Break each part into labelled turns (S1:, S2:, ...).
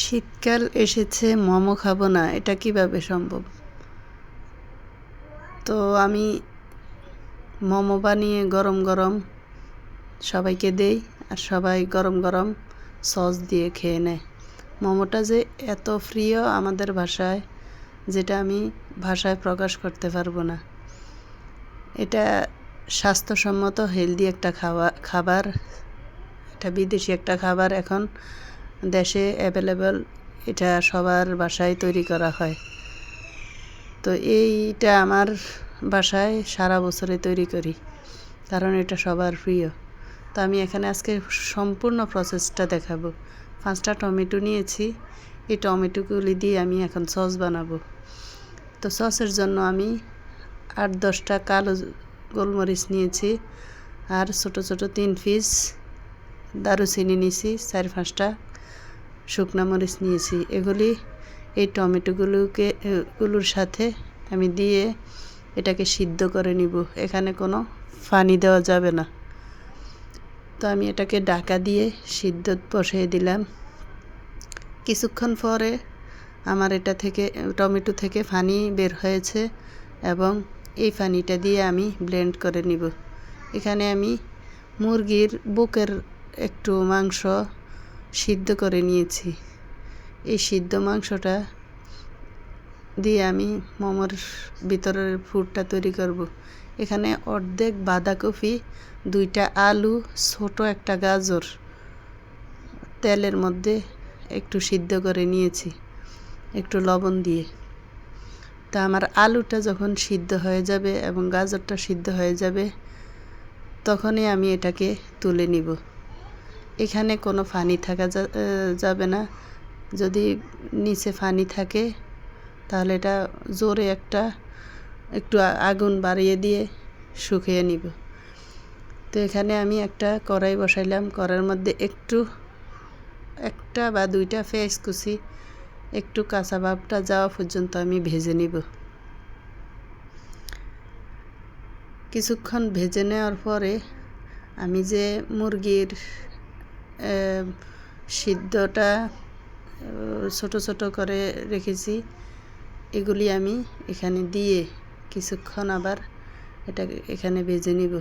S1: শীতকাল এসেছে, মোমো খাবো না, এটা কিভাবে সম্ভব? তো আমি মোমো বানিয়ে গরম গরম সবাইকে দেই, আর সবাই গরম গরম সস দিয়ে খেয়ে নেয়। মোমোটা যে এত প্রিয় আমাদের ভাষায়, যেটা আমি ভাষায় প্রকাশ করতে পারবো না। এটা স্বাস্থ্যসম্মত হেলদি একটা খাবার। এটা বিদেশি একটা খাবার, এখন দেশে অ্যাভেলেবল। এটা সবার বাসায় তৈরি করা হয়। তো এইটা আমার বাসায় সারা বছরে তৈরি করি, কারণ এটা সবার প্রিয়। তো আমি এখানে আজকে সম্পূর্ণ প্রসেসটা দেখাবো। 5টা টমেটো নিয়েছি, এই টমেটোগুলি দিয়ে আমি এখন সস বানাবো। তো সসের জন্য আমি 8-10টা কালো গোলমরিচ নিয়েছি, আর ছোট ছোট 3 পিস দারুচিনি নিয়েছি, 4-5টা শুকনা মরিচ নিয়েছি। এগুলি এই টমেটোগুলোর সাথে আমি দিয়ে এটাকে সিদ্ধ করে নিব। এখানে কোনো পানি দেওয়া যাবে না। তো আমি এটাকে ঢাকা দিয়ে সিদ্ধ বসিয়ে দিলাম। কিছুক্ষণ পরে আমার টমেটো থেকে পানি বের হয়েছে, এবং এই পানিটা দিয়ে আমি ব্লেন্ড করে নিব। এখানে আমি মুরগির বুকের একটু মাংস সিদ্ধ করে নিয়েছি। এই সিদ্ধ মাংসটা দিয়ে আমি মোমোর ভিতরের পুরটা তৈরি করব। এখানে অর্ধেক বাঁধাকপি, 2টা আলু, ছোট একটা গাজর তেলের মধ্যে একটু সিদ্ধ করে নিয়েছি, একটু লবণ দিয়ে। তা আমার আলুটা যখন সিদ্ধ হয়ে যাবে এবং গাজরটা সিদ্ধ হয়ে যাবে, তখনই আমি এটাকে তুলে নিব। এখানে কোনো পানি থাকা যাবে না। যদি নিচে পানি থাকে তাহলে এটা জোরে একটু আগুন বাড়িয়ে দিয়ে শুকিয়ে নিব। তো এখানে আমি একটা কড়াই বসাইলাম। কড়াইয়ের মধ্যে একটা বা 2টা পেঁয়াজ কুচি একটু কাঁচা ভাবটা যাওয়া পর্যন্ত আমি ভেজে নিব। কিছুক্ষণ ভেজে নেওয়ার পরে আমি যে মুরগির সিদ্ধটা ছোট ছোট করে রেখেছি, এগুলি আমি এখানে দিয়ে কিছুক্ষণ আবার এখানে ভেজে নিব।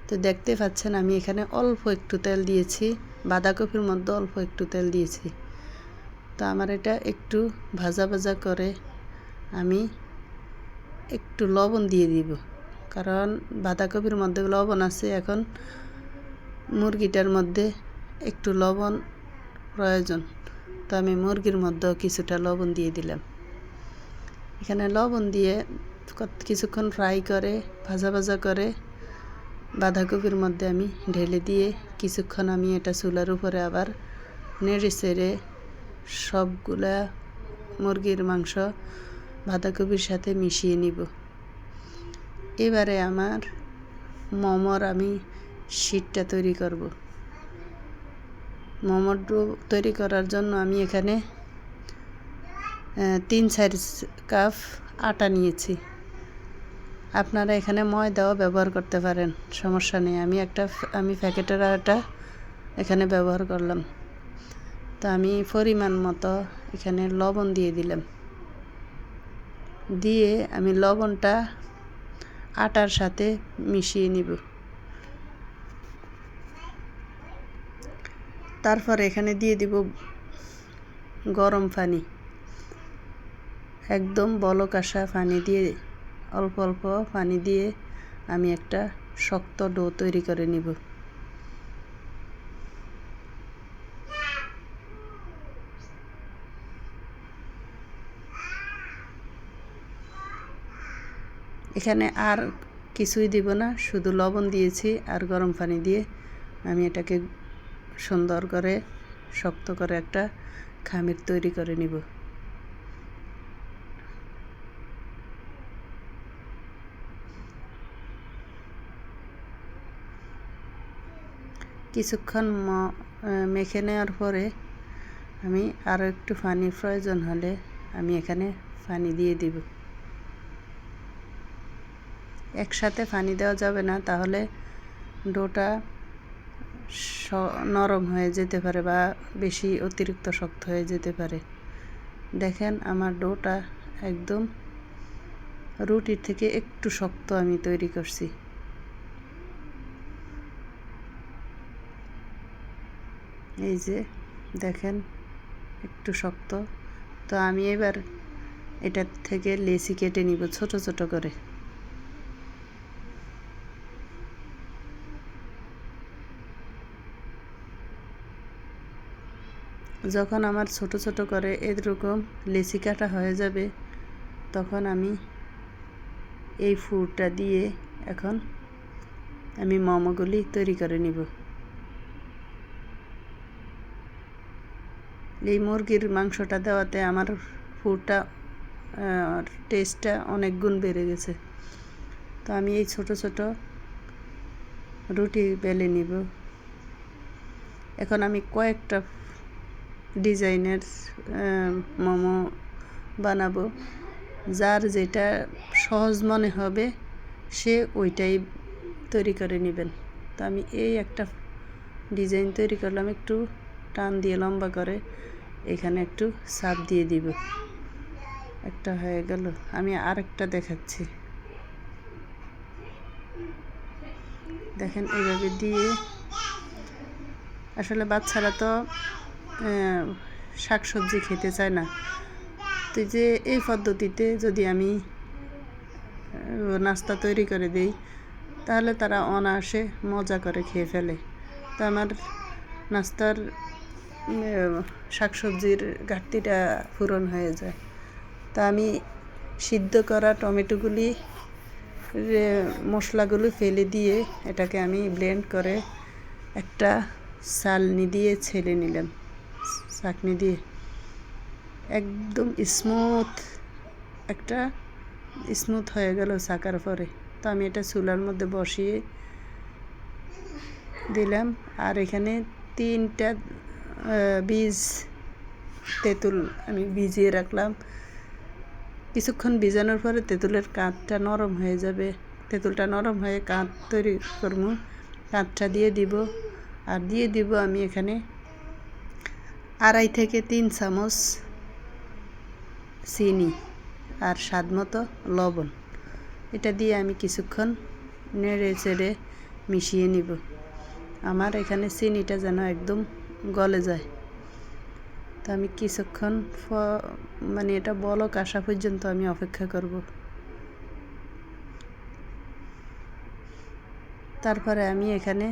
S1: তো দেখতে পাচ্ছেন আমি এখানে অল্প একটু তেল দিয়েছি, বাঁধাকপির মধ্যে অল্প একটু তেল দিয়েছি। তো আমার এটা একটু ভাজা ভাজা করে আমি একটু লবণ দিয়ে দিব, কারণ বাঁধাকপির মধ্যে লবণ আছে। এখন মুরগিটার মধ্যে একটু লবণ প্রয়োজন, তো আমি মুরগির মধ্যেও কিছুটা লবণ দিয়ে দিলাম। এখানে লবণ দিয়ে কিছুক্ষণ ফ্রাই করে ভাজা ভাজা করে বাঁধাকপির মধ্যে আমি ঢেলে দিয়ে কিছুক্ষণ আমি এটা চুলার উপরে আবার নেড়ে চেড়ে সবগুলা মুরগির মাংস বাঁধাকপির সাথে মিশিয়ে নিব। এবারে আমার মোমোর আমি শীটটা তৈরি করব। মোমোর ডো তৈরি করার জন্য আমি এখানে 3-4 কাপ আটা নিয়েছি। আপনারা এখানে ময়দাও ব্যবহার করতে পারেন, সমস্যা নেই। আমি প্যাকেটের আটা এখানে ব্যবহার করলাম। তো আমি পরিমাণ মতো এখানে লবণ দিয়ে দিলাম। দিয়ে আমি লবণটা আটার সাথে মিশিয়ে নিব। তারপর এখানে দিয়ে দিব গরম পানি, একদম বলক আসা পানি দিয়ে, অল্প অল্প পানি দিয়ে আমি একটা শক্ত ডো তৈরি করে নিব। এখানে আর কিছুই দিব না, শুধু লবণ দিয়েছি আর গরম পানি দিয়ে আমি এটাকে সুন্দর করে শক্ত করে একটা খামির তৈরি করে নিব। কিছুক্ষণ মেখে নেওয়ার পরে আমি আরও একটু পানির প্রয়োজন হলে আমি এখানে পানি দিয়ে দিব। একসাথে পানি দেওয়া যাবে না, তাহলে ডোটা নরম হয়ে যেতে পারে বা বেশি অতিরিক্ত শক্ত হয়ে যেতে পারে। দেখেন আমার ডোটা একদম রুটির থেকে একটু শক্ত আমি তৈরি করছি। এই যে দেখেন একটু শক্ত। তো আমি এবার এটার থেকে লেচি কেটে নিব ছোট ছোট করে। যখন আমার ছোট ছোট করে এরকম লেচি কাটা হয়ে যাবে, তখন আমি এই ফুরটা দিয়ে এখন আমি মোমোগুলি তৈরি করে নিব। এই মুরগির মাংসটা দেওয়াতে আমার ফুরটা টেস্টটা অনেক গুণ বেড়ে গেছে। তো আমি এই ছোট ছোট রুটি বেলে নিব। এখন আমি কয়েকটা ডিজাইনের মোমো বানাবো। যার যেটা সহজ মনে হবে সে ওইটাই তৈরি করে নেবেন। তো আমি এই একটা ডিজাইন তৈরি করলাম, একটু টান দিয়ে লম্বা করে এখানে একটু চাপ দিয়ে দিব। একটা হয়ে গেল, আমি আরেকটা দেখাচ্ছি। দেখেন এইভাবে দিয়ে, আসলে বাচ্চারা তো শাকসবজি খেতে চায় না। তো যে এই পদ্ধতিতে যদি আমি নাস্তা তৈরি করে দিই তাহলে তারা অনায়াসে মজা করে খেয়ে ফেলে। তো আমার নাস্তার শাকসবজির ঘাটতিটা পূরণ হয়ে যায়। তা আমি সিদ্ধ করা টমেটোগুলি মশলাগুলো ফেলে দিয়ে এটাকে আমি ব্লেন্ড করে একটা চালনি দিয়ে ছেলে নিলাম, চাকনি দিয়ে একদম স্মুথ হয়ে গেল ছাকার পরে। তো আমি এটা চুলার মধ্যে বসিয়ে দিলাম। আর এখানে 3টা বীজ তেঁতুল আমি ভিজিয়ে রাখলাম। কিছুক্ষণ ভিজানোর পরে তেঁতুলের কাঁধটা নরম হয়ে যাবে। তেঁতুলটা নরম হয়ে কাঁধ তৈরি করব, কাঁধটা দিয়ে দিব। আর দিয়ে দিব আমি এখানে 2.5 থেকে 3 চামচ চিনি আর স্বাদ মতো লবণ। এটা দিয়ে আমি কিছুক্ষণ নেড়ে চেড়ে মিশিয়ে নিব। আমার এখানে চিনিটা যেন একদম গলে যায়। তো আমি কিছুক্ষণ মানে এটা বলক আসা পর্যন্ত আমি অপেক্ষা করব। তারপরে আমি এখানে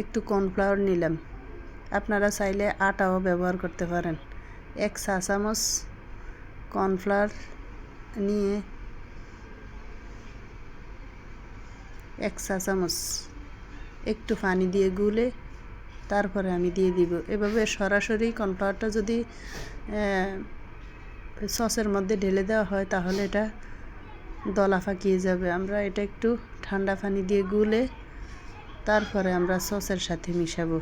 S1: একটু কর্নফ্লাওয়ার নিলাম। আপনারা চাইলে আটাও ব্যবহার করতে পারেন। 1 চা চামচ কর্নফ্লাওয়ার নিয়ে 1 চা চামচ একটু পানি দিয়ে গুলে তারপরে আমি দিয়ে দিব। এভাবে সরাসরি কর্নফ্লাওয়ারটা যদি সসের মধ্যে ঢেলে দেওয়া হয় তাহলে এটা দলা পাকিয়ে যাবে। আমরা এটা একটু ঠান্ডা পানি দিয়ে গুলে তারপরে আমরা সসের সাথে মিশাবো।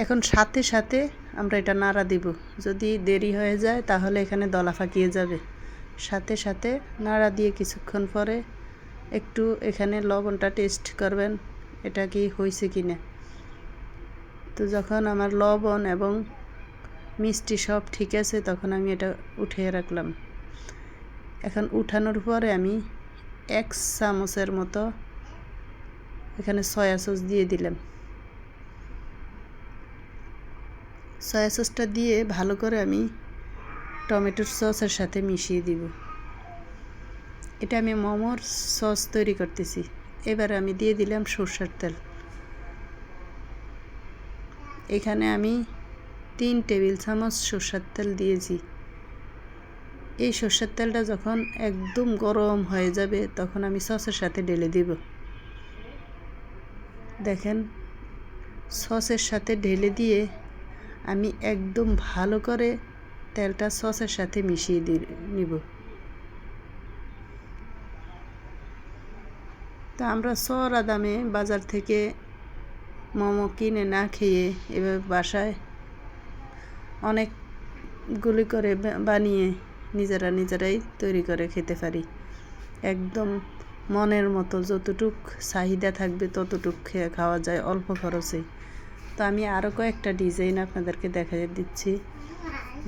S1: এখন সাথে সাথে আমরা এটা নাড়া দিব। যদি দেরি হয়ে যায় তাহলে এখানে দলা পাকিয়ে যাবে। সাথে সাথে নাড়া দিয়ে কিছুক্ষণ পরে একটু এখানে লবণটা টেস্ট করবেন, এটা কি হয়েছে কি না। তো যখন আমার লবণ এবং মিষ্টি সব ঠিক আছে তখন আমি এটা উঠিয়ে রাখলাম। এখন উঠানোর পরে আমি 1 চামচের মতো এখানে সয়া সস দিয়ে দিলাম। সয়া সসটা দিয়ে ভালো করে আমি টমেটোর সসের সাথে মিশিয়ে দিব। এটা আমি মোমোর সস তৈরি করতেছি। এবার আমি দিয়ে দিলাম সরষের তেল। এখানে আমি 3 টেবিল চামচ সরষের তেল দিয়েছি। এই সরষের তেলটা যখন একদম গরম হয়ে যাবে তখন আমি সসের সাথে ঢেলে দিব। দেখেন সসের সাথে ঢেলে দিয়ে আমি একদম ভালো করে তেলটা সসের সাথে মিশিয়ে নিব। তা আমরা চড়া দামে বাজার থেকে মোমো কিনে না খেয়ে এভাবে বাসায় অনেকগুলি করে বানিয়ে নিজেরাই তৈরি করে খেতে পারি। একদম মনের মতো যতটুক চাহিদা থাকবে ততটুক খাওয়া যায় অল্প খরচে। তো আমি আরও কয়েকটা ডিজাইন আপনাদেরকে দেখাই দিচ্ছি।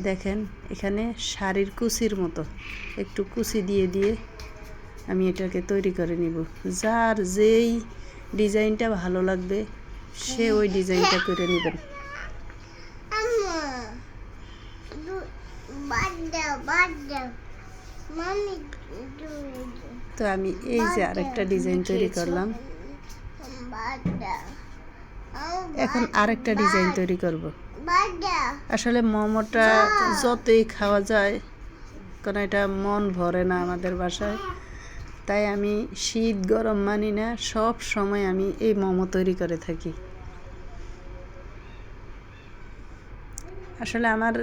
S1: দেখেন এখানে শাড়ির কুচির মতো একটু কুচি দিয়ে দিয়ে আমি এটাকে তৈরি করে নিব। যার যেই ডিজাইনটা ভালো লাগবে সে ওই ডিজাইনটা করে নেবেন। তো আমি এই যে আরেকটা ডিজাইন তৈরি করলাম, এখন আরেকটা ডিজাইন তৈরি করব। আসলে মোমোটা যতই খাওয়া যায় কারণ এটা মন ভরে না আমাদের বাসায়, তাই আমি শীত গরম মানি না, সব সময় আমি এই মোমো তৈরি করে থাকি। আসলে আমার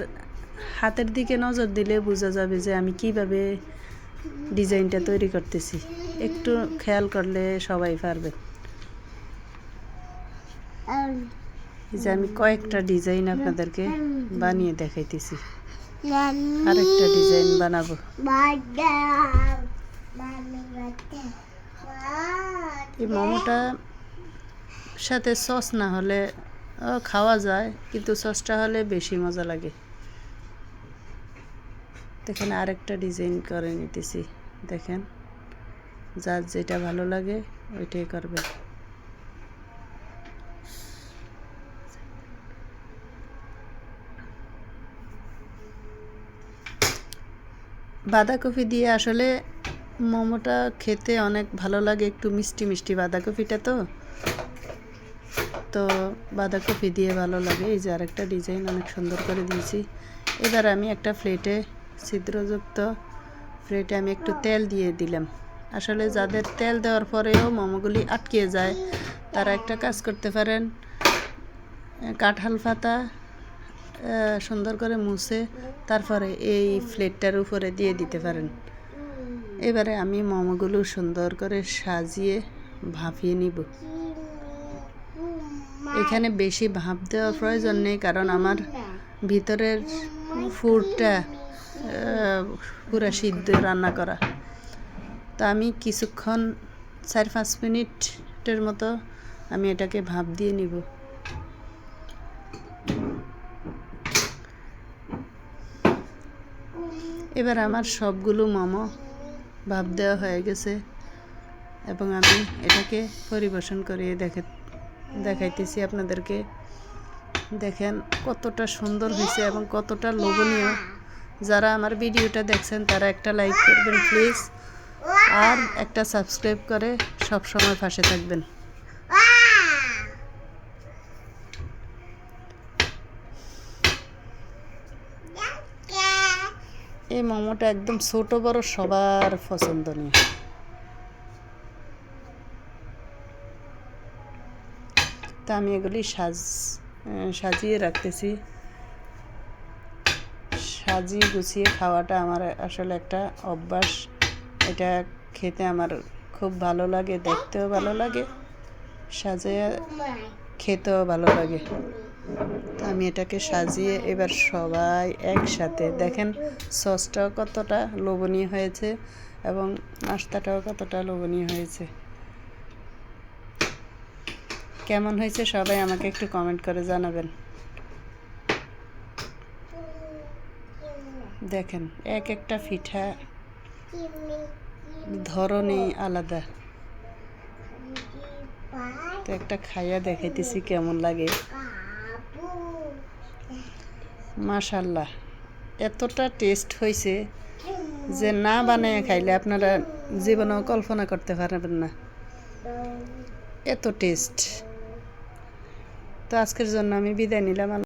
S1: হাতের দিকে নজর দিলে বোঝা যাবে যে আমি কিভাবে ডিজাইনটা তৈরি করতেছি, একটু খেয়াল করলে সবাই পারবে। এই যে আমি কয়েকটা ডিজাইন আপনাদেরকে বানিয়ে দেখাইতেছি, আরেকটা ডিজাইন বানাবো। এই মোমোটা সাথে সস না হলে খাওয়া যায়, কিন্তু সসটা হলে বেশি মজা লাগে। দেখেন আরেকটা ডিজাইন করে নিতেছি। দেখেন যার যেটা ভালো লাগে ওইটাই করবেন। বাঁধাকপি দিয়ে আসলে মোমোটা খেতে অনেক ভালো লাগে, একটু মিষ্টি মিষ্টি বাঁধাকপিটা তো বাঁধাকপি দিয়ে ভালো লাগে। এই যে আরেকটা ডিজাইন অনেক সুন্দর করে দিয়েছি। এবার আমি একটা প্লেটে ছিদ্রযুক্ত প্লেটে আমি একটু তেল দিয়ে দিলাম। আসলে যাদের তেল দেওয়ার পরেও মোমোগুলি আটকে যায় তারা একটা কাজ করতে পারেন, কাঁঠাল পাতা সুন্দর করে মুছে তারপরে এই প্লেটটার উপরে দিয়ে দিতে পারেন। এবারে আমি মোমোগুলো সুন্দর করে সাজিয়ে ভাপিয়ে নিব। এখানে বেশি ভাপ দেওয়ার প্রয়োজন নেই, কারণ আমার ভিতরের ফুডটা পুরা সিদ্ধ রান্না করা। তো আমি কিছুক্ষণ 4-5 মিনিটের মতো আমি এটাকে ভাপ দিয়ে নিব। এবার আমার সবগুলো মোমো ভাপ দেওয়া হয়ে গেছে এবং আমি এটাকে পরিবেশন করে দেখাইতেছি আপনাদেরকে। দেখেন কতটা সুন্দর হয়েছে এবং কতটা লোভনীয়। যারা আমার ভিডিওটা দেখছেন তারা একটা লাইক করবেন প্লিজ, আর একটা সাবস্ক্রাইব করে সব সময় পাশে থাকবেন। এই মোমোটা একদম ছোট বড় সবার পছন্দনীয়। তা আমি এগুলি সাজিয়ে রাখতেছি। সাজিয়ে গুছিয়ে খাওয়াটা আমার আসলে একটা অভ্যাস। এটা খেতে আমার খুব ভালো লাগে, দেখতেও ভালো লাগে, সাজিয়ে খেতেও ভালো লাগে। তো আমি এটাকে সাজিয়ে এবার সবাই একসাথে দেখেন সসটাও কতটা লোভনীয় হয়েছে এবং নাস্তাটাও কতটা লোভনীয় হয়েছে। কেমন হয়েছে সবাই আমাকে একটু কমেন্ট করে জানাবেন। দেখেন এক একটা পিঠা ধরনই আলাদা। তো একটা খাইয়া দেখাইতেছি কেমন লাগে। মাশাআল্লাহ, এতটা টেস্ট হয়েছে যে না বানায় খাইলে আপনারা জীবনেও কল্পনা করতে পারবেন না, এত টেস্ট। তো আজকের জন্য আমি বিদায় নিলাম।